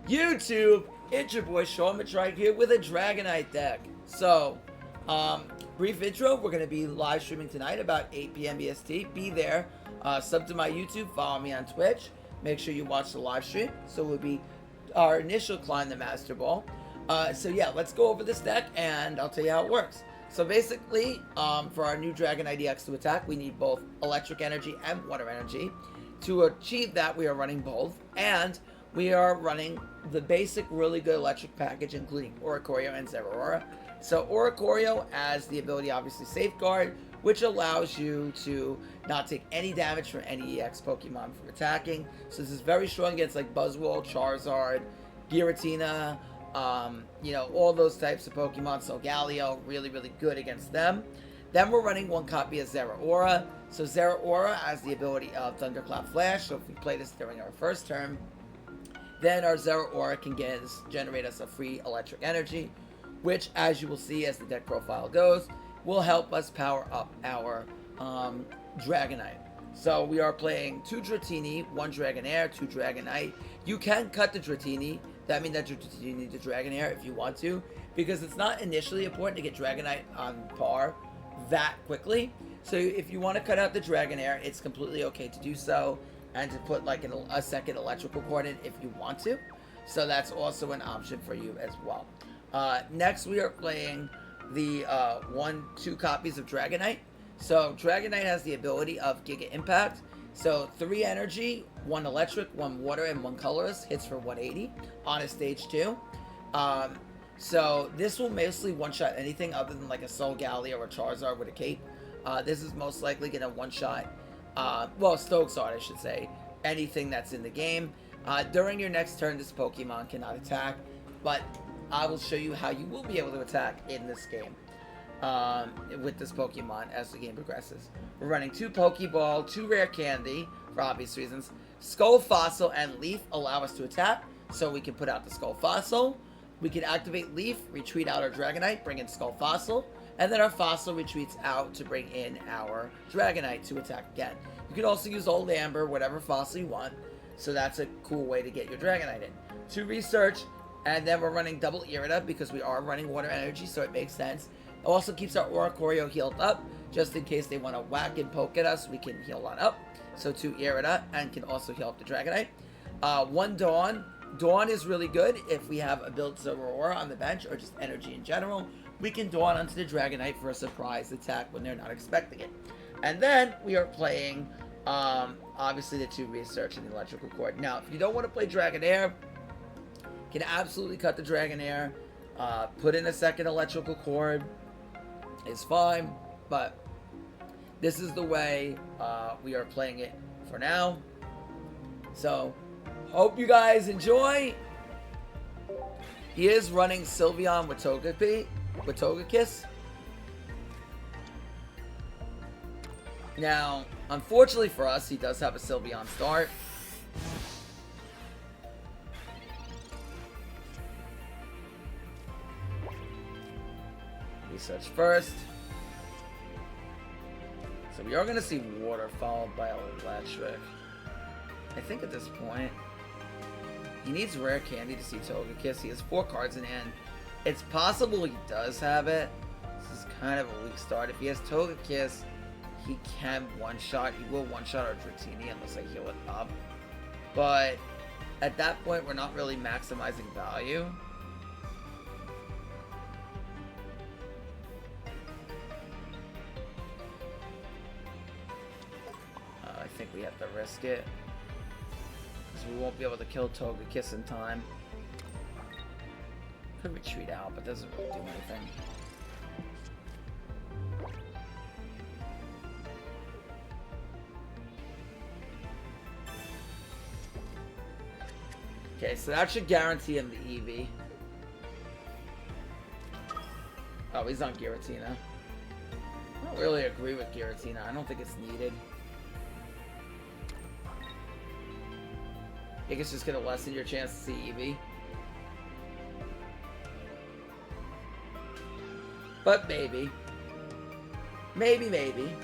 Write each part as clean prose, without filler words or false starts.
YouTube, it's your boy Sean Matrike here with a Dragonite deck. So, brief intro, we're going to be live streaming tonight about 8 p.m. EST. Be there. Sub to my YouTube, follow me on Twitch. Make sure you watch the live stream. So it will be our initial climb the Master Ball. So yeah, let's go over this deck and I'll tell you how it works. So basically, for our new Dragonite EX to attack, we need both electric energy and water energy. To achieve that, we are running both, and we are running the basic really good electric package, including Oricorio and Zeraora. So Oricorio has the ability, obviously, Safeguard, which allows you to not take any damage from any EX Pokemon from attacking. So this is very strong against like Buzzwole, Charizard, Giratina, all those types of Pokemon. So Galio, really, really good against them. Then we're running one copy of Zeraora. So Zeraora has the ability of Thunderclap Flash. So if we play this during our first turn, then our Zeraora can generate us a free electric energy, which, as you will see as the deck profile goes, will help us power up our Dragonite. So we are playing 2 Dratini, 1 Dragonair, 2 Dragonite. You can cut the Dratini. That means that you need the Dragonair if you want to, because it's not initially important to get Dragonite on par that quickly. So if you want to cut out the Dragonair, it's completely okay to do so, and to put like a second electrical cord in if you want to. So that's also an option for you as well. Next we are playing the 2 copies of Dragonite. So Dragonite has the ability of Giga Impact. So 3 energy, 1 electric, 1 water, and 1 colorless hits for 180 on a stage 2. So this will mostly one-shot anything other than like a Solgaleo or Charizard with a cape. This is most likely going to one-shot, Stokesard, I should say, anything that's in the game. During your next turn, this Pokemon cannot attack, but I will show you how you will be able to attack in this game with this Pokemon as the game progresses. We're running 2 Pokeball, 2 Rare Candy, for obvious reasons. Skull Fossil and Leaf allow us to attack, so we can put out the Skull Fossil. We can activate Leaf, retreat out our Dragonite, bring in Skull Fossil, and then our Fossil retreats out to bring in our Dragonite to attack again. You can also use Old Amber, whatever Fossil you want, so that's a cool way to get your Dragonite in. 2 Research, and then we're running double Irida because we are running water energy, so it makes sense. It also keeps our Oricorio healed up, just in case they want to whack and poke at us, we can heal on up. So 2 Irida, and can also heal up the Dragonite. 1 Dawn. Dawn is really good if we have a build Zeraora on the bench, or just energy in general. We can Dawn onto the Dragonite for a surprise attack when they're not expecting it. And then we are playing, obviously, the 2 Research and the Electrical Cord. Now, if you don't want to play Dragonair, you can absolutely cut the Dragonair. Put in a second Electrical Cord. It's fine, but this is the way we are playing it for now. So, hope you guys enjoy. He is running Sylveon with Togekiss. Now, unfortunately for us, he does have a Sylveon start. Research first. So we are going to see water followed by electric. I think at this point, he needs Rare Candy to see Togekiss. He has 4 cards in hand. It's possible he does have it. This is kind of a weak start. If he has Togekiss, he can one-shot. He will one-shot our Dratini unless I heal it up. But at that point, we're not really maximizing value. I think we have to risk it, because we won't be able to kill Togekiss in time. Could retreat out, but doesn't really do anything. Okay, so that should guarantee him the EV. Oh, he's on Giratina. I don't really agree with Giratina. I don't think it's needed. I think it's just going to lessen your chance to see EV. But maybe. Maybe. Alright,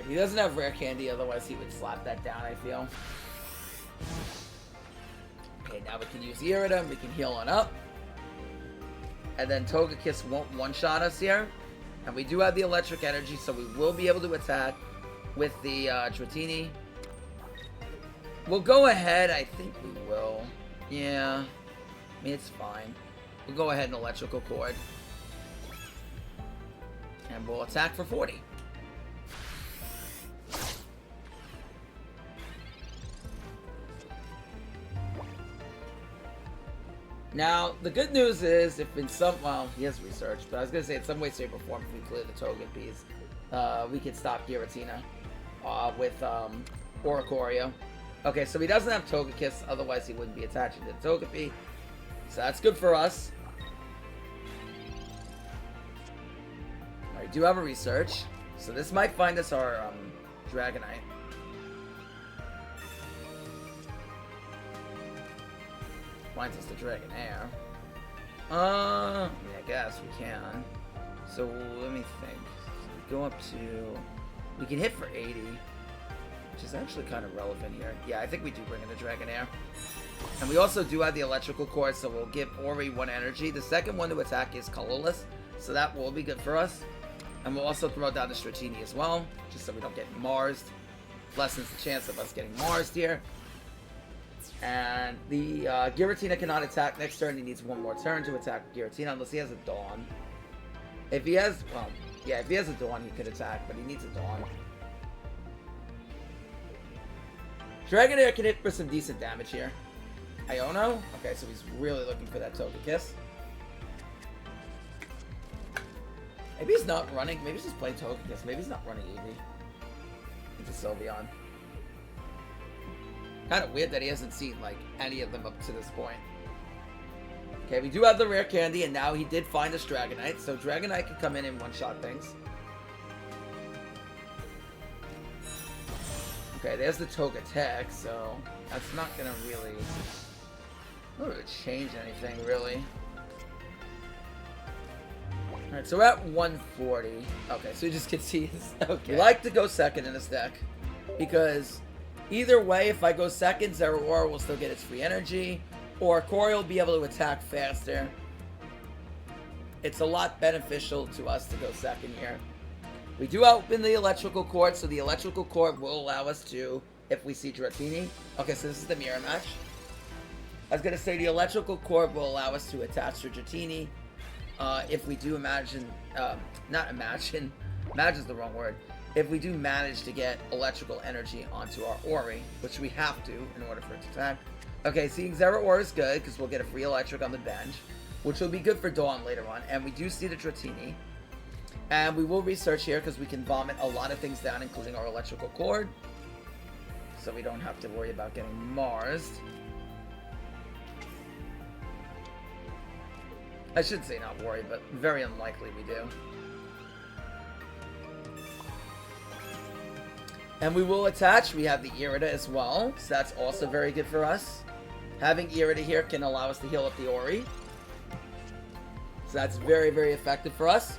he doesn't have Rare Candy, otherwise he would slap that down, I feel. now we can use Irida, and we can heal on up. And then Togekiss won't one-shot us here. And we do have the electric energy, so we will be able to attack with the Dratini. We'll go ahead, I think we will. Yeah, I mean, it's fine. We'll go ahead and Electrical Cord. And we'll attack for 40. Now, the good news is, if in some, well, he has research, but I was going to say in some way, shape, or form, if we clear the Togepi's, we can stop Giratina with Oricorio. Okay, so he doesn't have Togekiss, otherwise he wouldn't be attaching to the Togepi. So that's good for us. I do have a research, so this might find us our Dragonite. Finds us the Dragonair. I guess we can. So let me think. So we go up to, we can hit for 80, which is actually kind of relevant here. Yeah, I think we do bring in the Dragonair. And we also do have the Electrical Cord, so we'll give Ori 1 energy. The second one to attack is colorless, so that will be good for us. And we'll also throw down the Stratini as well, just so we don't get Marsed. Lessens the chance of us getting Marsed here. And the Giratina cannot attack next turn. He needs one more turn to attack Giratina, unless he has a Dawn. If he has, well, yeah, if he has a Dawn, he could attack, but he needs a Dawn. Dragonair can hit for some decent damage here. Iono? Okay, so he's really looking for that Togekiss. Maybe he's not running. Maybe he's just playing Togekiss. Maybe he's not running Eevee into Sylveon. Kind of weird that he hasn't seen, like, any of them up to this point. Okay, we do have the rare candy, and now he did find us Dragonite, so Dragonite can come in and one-shot things. Okay, there's the Togetic, so that's not gonna really change anything, really. Alright, so we're at 140. Okay, so you just can see this. Okay. We like to go second in this deck, because either way, if I go second, Zeraora will still get its free energy, or Oricorio will be able to attack faster. It's a lot beneficial to us to go second here. We do open the Electrical Cord, so the Electrical Cord will allow us to, if we see Dratini. Okay, so this is the mirror match. I was going to say the Electrical Cord will allow us to attach to Dratini. If we do imagine, not imagine, imagine's the wrong word. If we do manage to get electrical energy onto our Ori, which we have to in order for it to attack. Okay, seeing Zeraora is good, because we'll get a free electric on the bench, which will be good for Dawn later on. And we do see the Dratini. And we will research here, because we can vomit a lot of things down, including our Electrical Cord. So we don't have to worry about getting Marsed. I should say not worry, but very unlikely we do. And we will attach. We have the Irida as well, so that's also very good for us. Having Irida here can allow us to heal up the Ori. So that's very, very effective for us.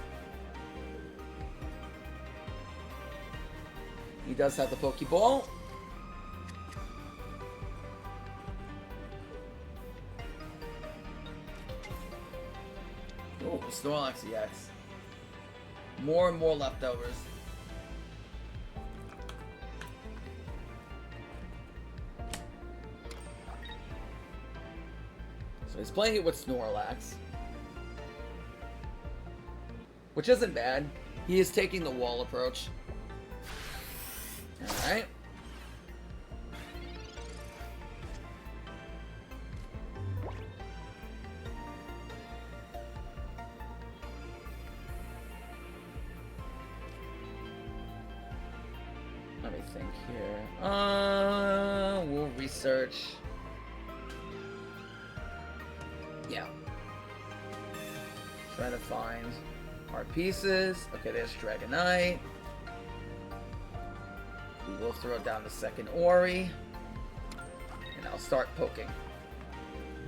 He does have the Pokeball. Oh, Snorlax EX. More and more leftovers. So he's playing it with Snorlax, which isn't bad. He is taking the wall approach. Alright. Let me think here. We'll research. Yeah. Try to find our pieces. Okay, there's Dragonite. We will throw down the second Ori. And I'll start poking.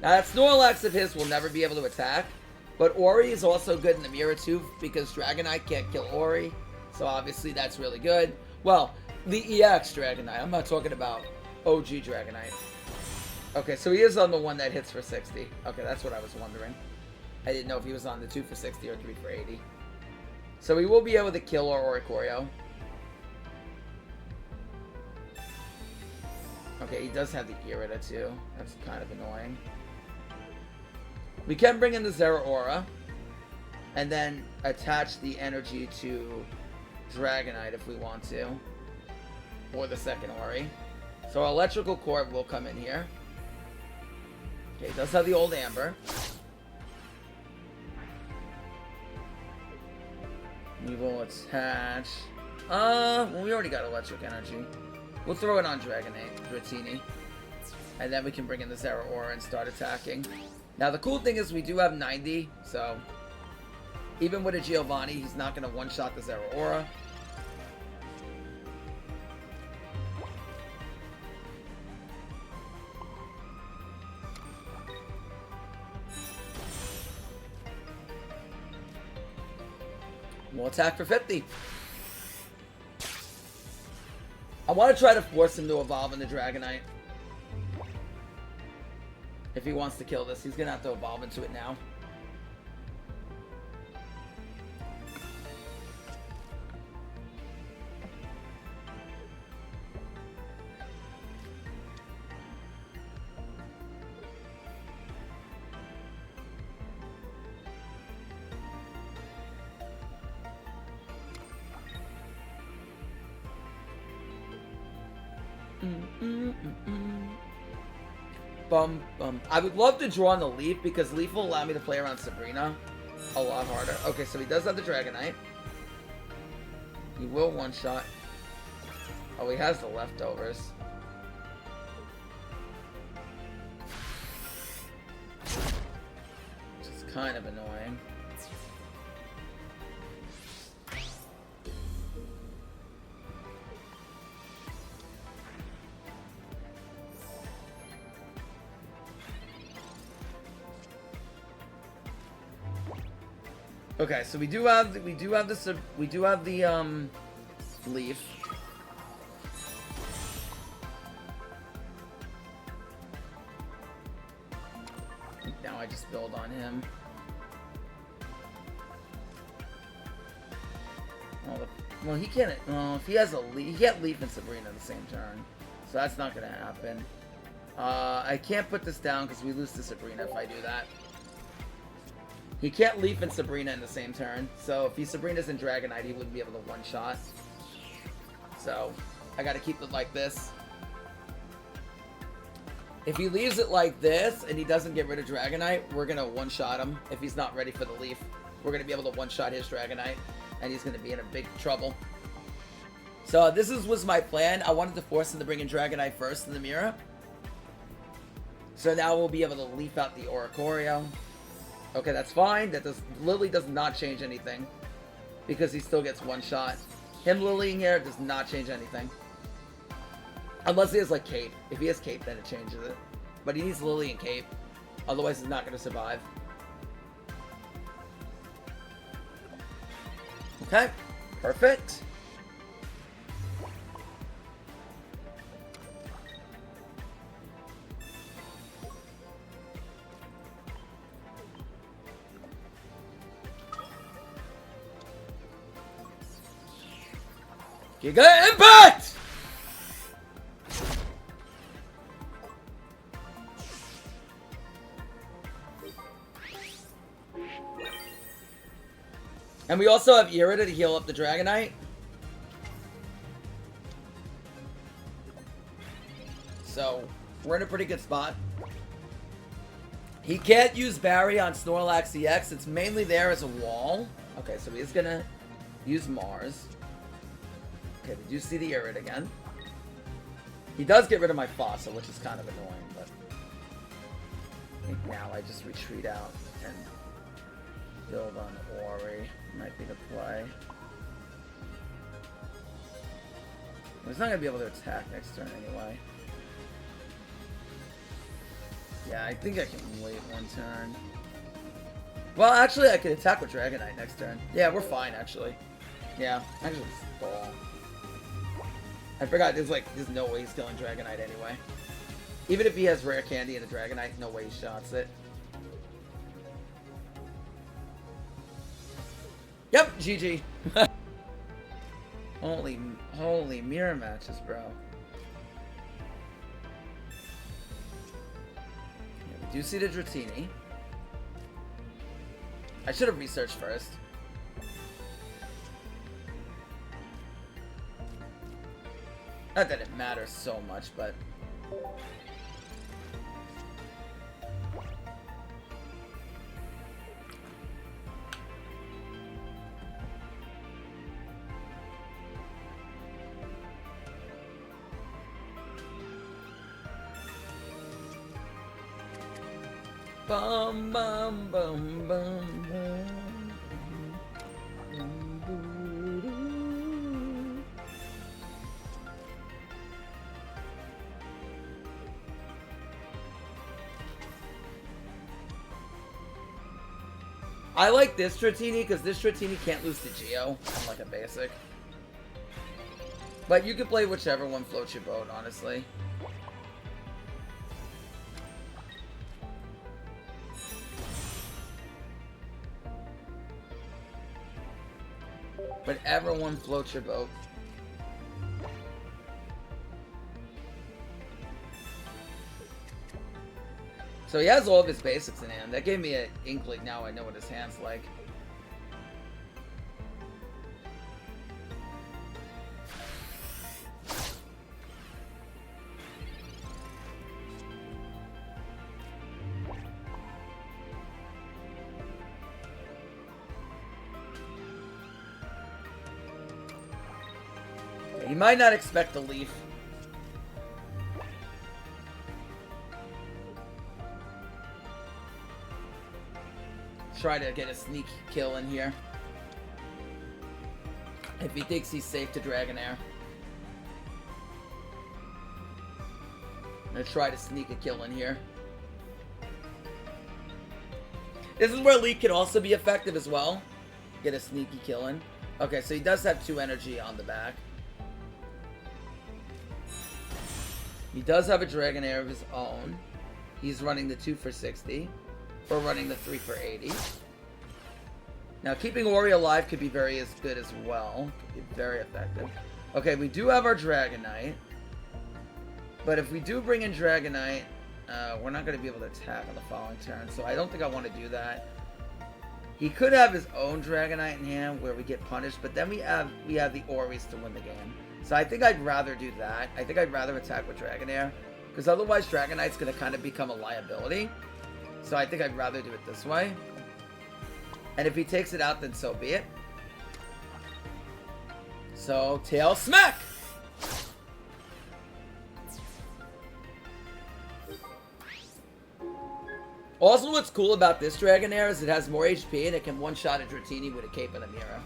Now that Snorlax of his will never be able to attack. But Ori is also good in the mirror too, because Dragonite can't kill Ori. So obviously that's really good. Well, the EX Dragonite. I'm not talking about OG Dragonite. Okay, so he is on the one that hits for 60. Okay, that's what I was wondering. I didn't know if he was on the 2 for 60 or 3 for 80. So we will be able to kill our Oricorio. Okay, he does have the Irida too. That's kind of annoying. We can bring in the Zeraora. And then attach the energy to Dragonite if we want to. Or the second Ori. So our Electrical Core will come in here. Okay, it does have the old Amber. We will attach... well, we already got Electric Energy. We'll throw it on Dragonite, Dratini. And then we can bring in the Zeraora and start attacking. Now, the cool thing is we do have 90, so... Even with a Giovanni, he's not going to one-shot the Zeraora. We'll attack for 50. I want to try to force him to evolve into Dragonite. If he wants to kill this, he's going to have to evolve into it now. I would love to draw on the Leaf because Leaf will allow me to play around Sabrina a lot harder. Okay, so he does have the Dragonite. He will one-shot. Oh, he has the leftovers. Which is kind of annoying. Okay, so we do have the Leaf. Now I just build on him. Well, he can't. Well, if he has a Leaf, he can't Leaf and Sabrina the same turn, so that's not gonna happen. I can't put this down because we lose to Sabrina if I do that. He can't Leaf and Sabrina in the same turn, so if he Sabrina's in Dragonite, he wouldn't be able to one-shot. So, I gotta keep it like this. If he leaves it like this, and he doesn't get rid of Dragonite, we're gonna one-shot him. If he's not ready for the Leaf, we're gonna be able to one-shot his Dragonite, and he's gonna be in a big trouble. So, this was my plan. I wanted to force him to bring in Dragonite first in the mirror. So now we'll be able to Leaf out the Oricorio. Okay, that's fine. Lily does not change anything. Because he still gets one shot. Him lilying here does not change anything. Unless he has, like, Cape. If he has Cape, then it changes it. But he needs Lily and Cape. Otherwise, he's not going to survive. Okay. Perfect. Giga Impact! And we also have Irida to heal up the Dragonite. So, we're in a pretty good spot. He can't use Barry on Snorlax EX. It's mainly there as a wall. Okay, so he's gonna use Mars. Okay, we do see the Irida again. He does get rid of my Fossil, which is kind of annoying, but I think now I just retreat out and build on Ori. Might be the play. He's not going to be able to attack next turn anyway. Yeah, I think I can wait one turn. Well, actually, I could attack with Dragonite next turn. Yeah, we're fine, actually. Yeah, actually, stall. I forgot, there's no way he's killing Dragonite anyway. Even if he has rare candy and a Dragonite, no way he shots it. Yep, GG. Holy mirror matches, bro. Yeah, we do see the Dratini. I should have researched first. Not that it matters so much, but... Bum bum bum bum bum. I like this Dratini because this Dratini can't lose to Geo. I'm like a basic. But you can play whichever one floats your boat, honestly. Whatever one floats your boat. So he has all of his basics in hand. That gave me an inkling. Now I know what his hand's like. You might not expect a leaf. Try to get a sneak kill in here. If he thinks he's safe to Dragonair. I'm gonna try to sneak a kill in here. This is where Leak can also be effective as well. Get a sneaky kill in. Okay, so he does have 2 energy on the back. He does have a Dragonair of his own. He's running the 2 for 60. Or running the 3 for 80. Now, keeping Ori alive could be very good as well. Could be very effective. Okay, we do have our Dragonite. But if we do bring in Dragonite, we're not going to be able to attack on the following turn. So I don't think I want to do that. He could have his own Dragonite in hand where we get punished. But then we have the Oris to win the game. So I think I'd rather do that. I think I'd rather attack with Dragonair. Because otherwise Dragonite's going to kind of become a liability. So I think I'd rather do it this way. And if he takes it out, then so be it. So, tail smack! Also, what's cool about this Dragonair is it has more HP and it can one-shot a Dratini with a Cape and a Mirror.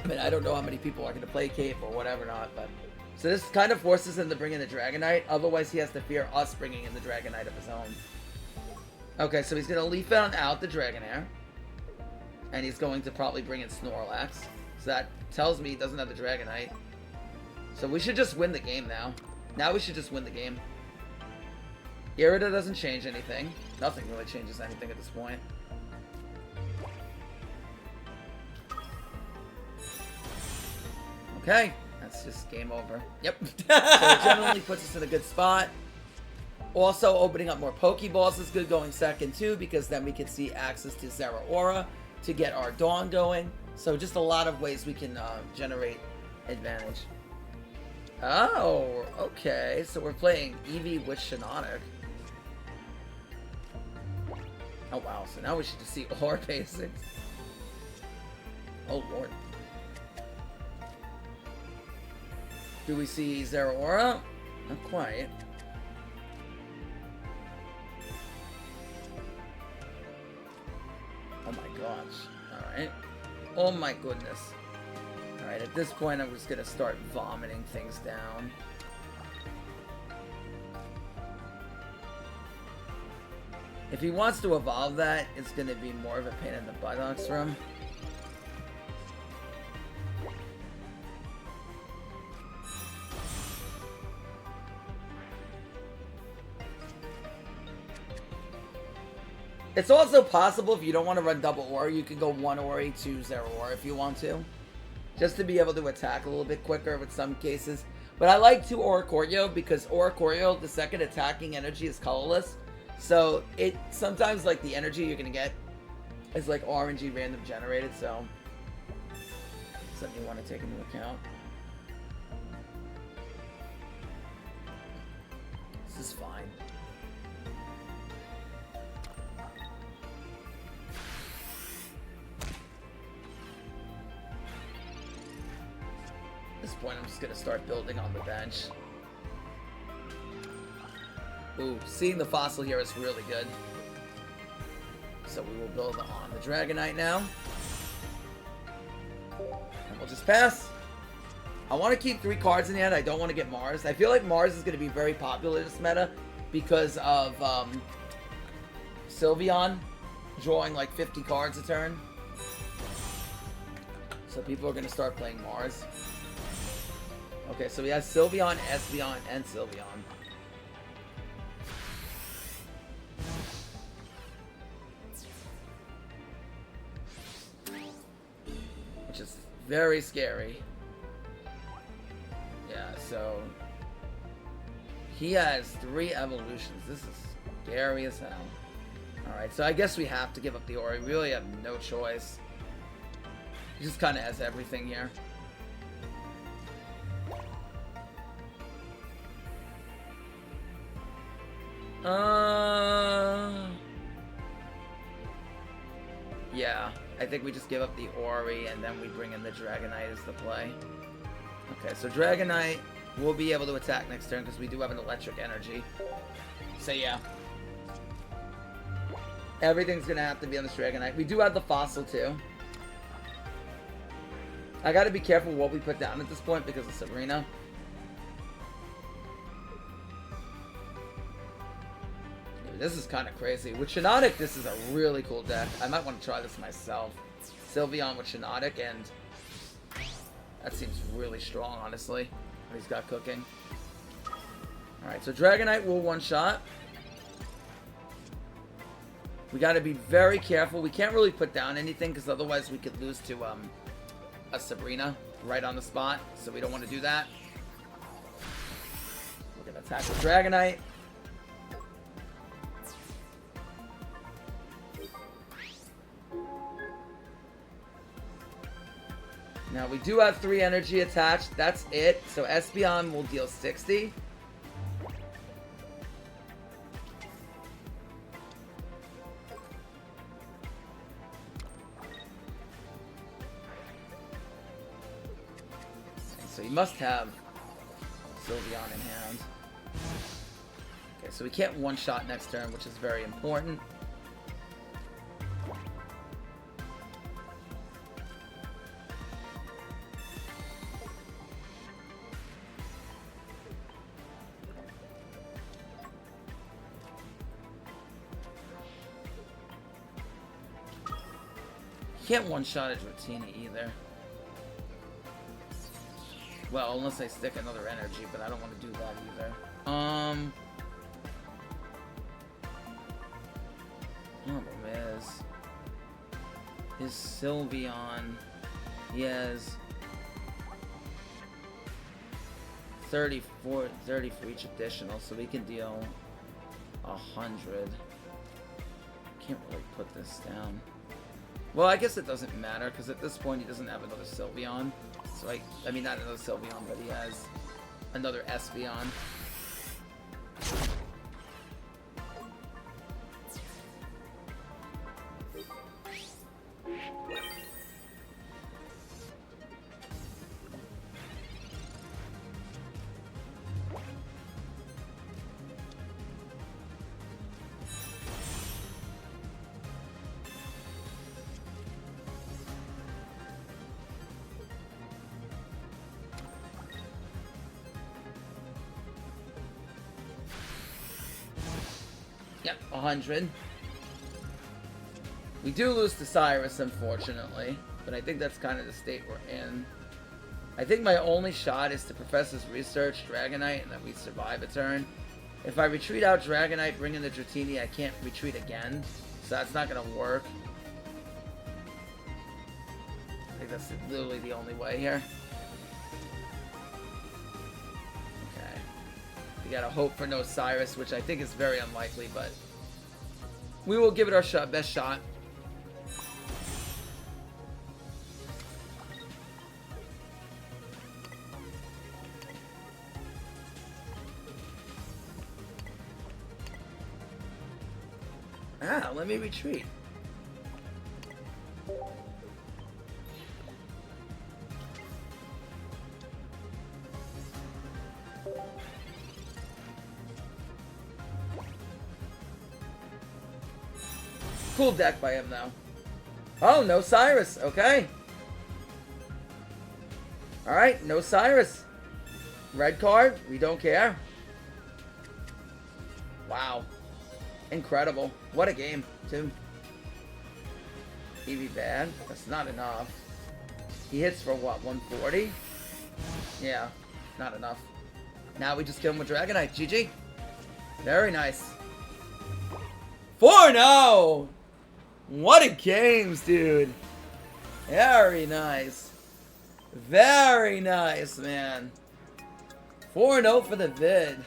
I mean, I don't know how many people are going to play Cape or whatever not, but... So this kind of forces him to bring in the Dragonite, otherwise he has to fear us bringing in the Dragonite of his own. Okay, so he's going to leaf out the Dragonair. And he's going to probably bring in Snorlax. So that tells me he doesn't have the Dragonite. So we should just win the game now. Now we should just win the game. Irida doesn't change anything. Nothing really changes anything at this point. Okay. That's just game over. Yep. So it generally puts us in a good spot. Also, opening up more Pokeballs is good going second, too, because then we can see access to Zeraora to get our Dawn going. So just a lot of ways we can generate advantage. Oh, okay. So we're playing Eevee with Shiinotic. Oh, wow. So now we should just see all basics. Oh, Lord. Do we see Zeraora? Not quite. Oh my gosh. Alright. Oh my goodness. Alright, at this point I'm just gonna start vomiting things down. If he wants to evolve that, it's gonna be more of a pain in the buttocks for him. It's also possible if you don't want to run double Ori, you can go 1 Ori, 2 0 Ori if you want to. Just to be able to attack a little bit quicker with some cases. But I like 2 Oricorio because Oricorio, the second attacking energy is colorless. So it sometimes like the energy you're going to get is like RNG random generated. So something you want to take into account. This is fine. At this point, I'm just going to start building on the bench. Ooh, seeing the fossil here is really good. So we will build on the Dragonite now. And we'll just pass. I want to keep 3 cards in the hand. I don't want to get Mars. I feel like Mars is going to be very popular this meta because of Sylveon drawing like 50 cards a turn. So people are going to start playing Mars. Okay, so we have Sylveon, Espeon, and Sylveon. Which is very scary. Yeah, so he has 3 evolutions. This is scary as hell. Alright, so I guess we have to give up the Ori. We really have no choice. He just kind of has everything here. Yeah, I think we just give up the Ori and then we bring in the Dragonite as the play. Okay, so Dragonite will be able to attack next turn because we do have an electric energy. So yeah. Everything's going to have to be on this Dragonite. We do have the fossil too. I got to be careful what we put down at this point because of Sabrina. This is kind of crazy. With Shiinotic, this is a really cool deck. I might want to try this myself. Sylveon with Shiinotic, and that seems really strong, honestly. He's got cooking. Alright, so Dragonite will one-shot. We got to be very careful. We can't really put down anything, because otherwise we could lose to a Sabrina right on the spot. So we don't want to do that. We're going to attack the Dragonite. Now, we do have 3 energy attached. That's it. So, Espeon will deal 60. So, you must have Sylveon in hand. Okay, so we can't one-shot next turn, which is very important. Can't one-shot a Dratini either. Well, unless I stick another energy, but I don't want to do that either. Problem is Sylveon, he has 30 for each additional, so we can deal 100. Can't really put this down. Well, I guess it doesn't matter, because at this point he doesn't have another Sylveon. So, I mean, not another Sylveon, but he has another Espeon. Yep, 100. We do lose to Cyrus, unfortunately, but I think that's kind of the state we're in. I think my only shot is to Professor's Research, Dragonite, and that we survive a turn. If I retreat out Dragonite, bring in the Dratini, I can't retreat again. So that's not going to work. I think that's literally the only way here. Okay. We got to hope for no Cyrus, which I think is very unlikely, but we will give it our best shot. Ah, let me retreat. Cool deck by him, though. Oh, no Cyrus. Okay. Alright, no Cyrus. Red card. We don't care. Wow. Incredible. What a game, too. Eevee bad. That's not enough. He hits for what, 140? Yeah, not enough. Now we just kill him with Dragonite. GG. Very nice. 4-0! What a games, dude. Very nice. Very nice, man. 4-0 for the vid.